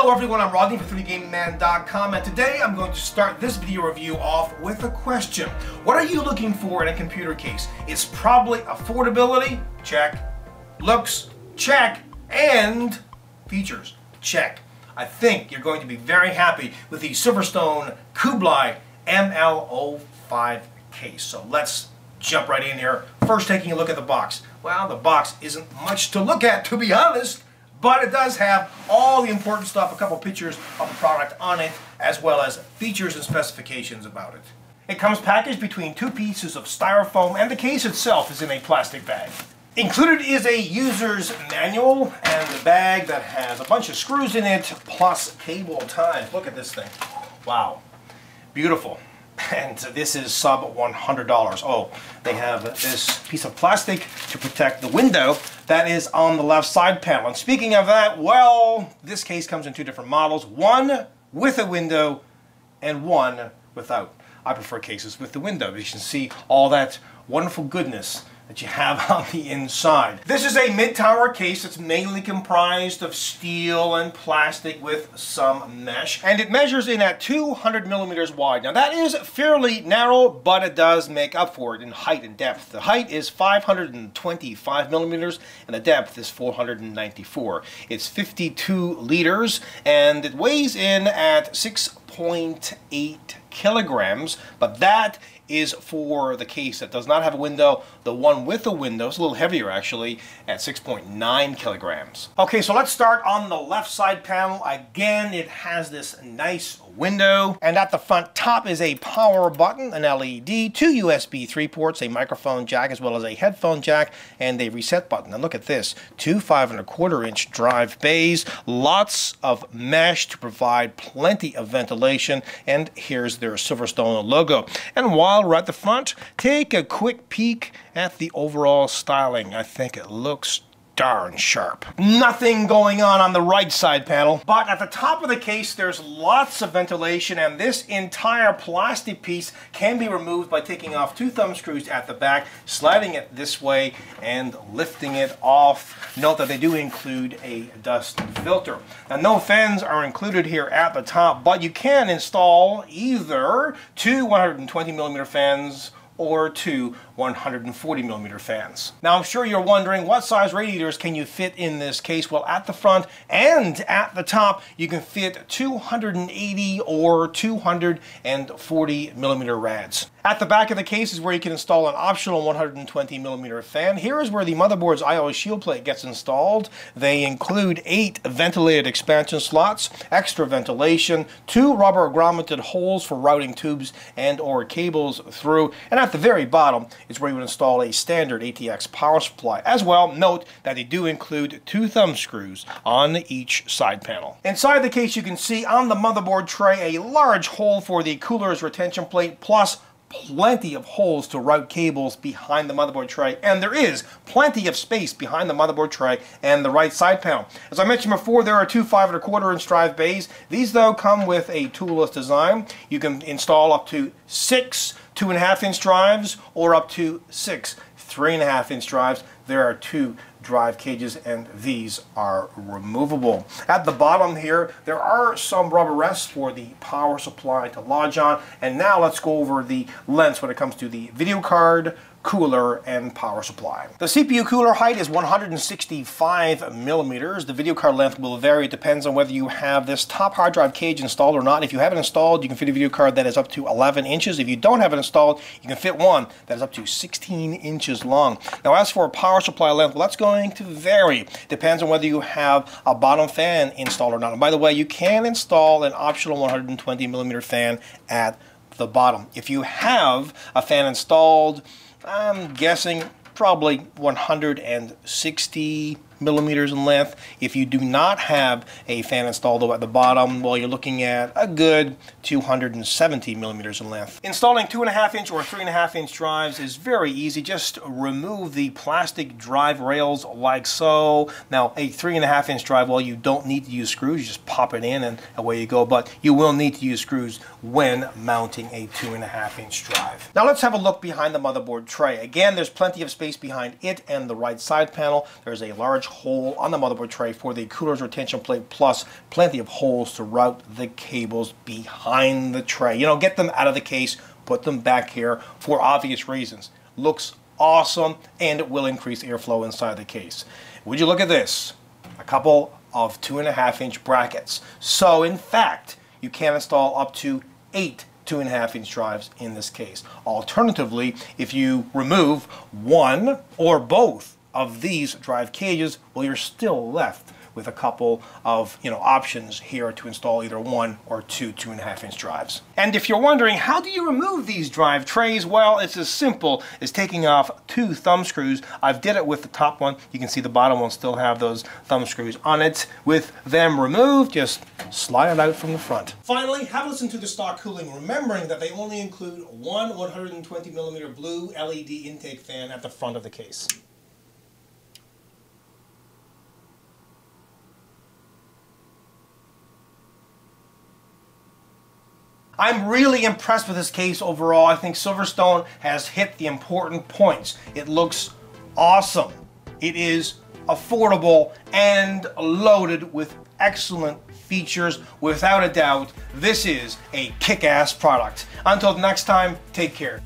Hello everyone, I'm Rodney from 3DGamingMan.com, and today I'm going to start this video review off with a question. What are you looking for in a computer case? It's probably affordability, check, looks, check, and features, check. I think you're going to be very happy with the SilverStone Kublai KL05 Case. So let's jump right in here. First, taking a look at the box. Well, the box isn't much to look at, to be honest, but it does have all the important stuff, a couple pictures of the product on it, as well as features and specifications about it. It comes packaged between two pieces of styrofoam, and the case itself is in a plastic bag. Included is a user's manual and the bag that has a bunch of screws in it, plus cable ties. Look at this thing. Wow. Beautiful. And this is sub $100. Oh, they have this piece of plastic to protect the window that is on the left side panel. And speaking of that, well, this case comes in two different models, one with a window and one without. I prefer cases with the window. You can see all that wonderful goodness that you have on the inside. This is a mid-tower case that's mainly comprised of steel and plastic with some mesh, and it measures in at 200 millimeters wide. Now that is fairly narrow, but it does make up for it in height and depth. The height is 525 millimeters and the depth is 494. It's 52 liters and it weighs in at 6.8 kilograms, but that is for the case that does not have a window. The one with a window is a little heavier actually, at 6.9 kilograms. Okay, so let's start on the left side panel. Again, it has this nice window, and at the front top is a power button, an LED, two USB 3 ports, a microphone jack, as well as a headphone jack, and a reset button. And look at this, two 5.25-inch drive bays, lots of mesh to provide plenty of ventilation, and here's their SilverStone logo. And while we're at the front, take a quick peek at the overall styling. I think it looks darn sharp. Nothing going on the right side panel, but at the top of the case there's lots of ventilation, and this entire plastic piece can be removed by taking off two thumb screws at the back, sliding it this way and lifting it off. Note that they do include a dust filter. Now no fans are included here at the top, but you can install either two 120 millimeter fans or two 140 millimeter fans. Now I'm sure you're wondering, what size radiators can you fit in this case? Well, at the front and at the top you can fit 280 or 240 millimeter rads. At the back of the case is where you can install an optional 120 millimeter fan. Here is where the motherboard's I/O shield plate gets installed. They include 8 ventilated expansion slots, extra ventilation, 2 rubber ground-mounted holes for routing tubes and or cables through, and at the very bottom is where you would install a standard ATX power supply. As well, note that they do include 2 thumb screws on each side panel. Inside the case you can see on the motherboard tray a large hole for the cooler's retention plate, plus plenty of holes to route cables behind the motherboard tray, and there is plenty of space behind the motherboard tray and the right side panel. As I mentioned before, there are two 5.25-inch drive bays. These though come with a toolless design. You can install up to 6 2.5-inch drives or up to 6 3.5-inch drives. There are 2 drive cages, and these are removable. At the bottom here there are some rubber rests for the power supply to lodge on. And now let's go over the lengths when it comes to the video card, cooler, and power supply. The CPU cooler height is 165 millimeters. The video card length will vary. It depends on whether you have this top hard drive cage installed or not. If you have it installed, you can fit a video card that is up to 11 inches. If you don't have it installed, you can fit one that is up to 16 inches long. Now as for power supply length, well, that's going to vary. Depends on whether you have a bottom fan installed or not. And by the way, you can install an optional 120 millimeter fan at the bottom. If you have a fan installed, I'm guessing probably 160 millimeters in length. If you do not have a fan installed at the bottom, well, you're looking at a good 270 millimeters in length. Installing 2.5-inch or 3.5-inch drives is very easy. Just remove the plastic drive rails like so. Now a 3.5-inch drive, well, you don't need to use screws. You just pop it in and away you go, but you will need to use screws when mounting a 2.5-inch drive. Now let's have a look behind the motherboard tray. Again, there's plenty of space behind it and the right side panel. There's a large hole on the motherboard tray for the cooler's retention plate, plus plenty of holes to route the cables behind the tray. You know, get them out of the case, put them back here for obvious reasons. Looks awesome, and it will increase airflow inside the case. Would you look at this? A couple of 2.5-inch brackets. So in fact, you can install up to 8 2.5-inch drives in this case. Alternatively, if you remove one or both of these drive cages, well, you're still left with a couple of options here to install either 1 or 2 2.5-inch drives. And if you're wondering, how do you remove these drive trays? Well, it's as simple as taking off 2 thumb screws. I've did it with the top one. You can see the bottom one still have those thumb screws on it. With them removed, just slide it out from the front. Finally, have a listen to the stock cooling, remembering that they only include one 120mm blue LED intake fan at the front of the case. I'm really impressed with this case overall. I think Silverstone has hit the important points. It looks awesome. It is affordable and loaded with excellent features. Without a doubt, this is a kick-ass product. Until next time, take care.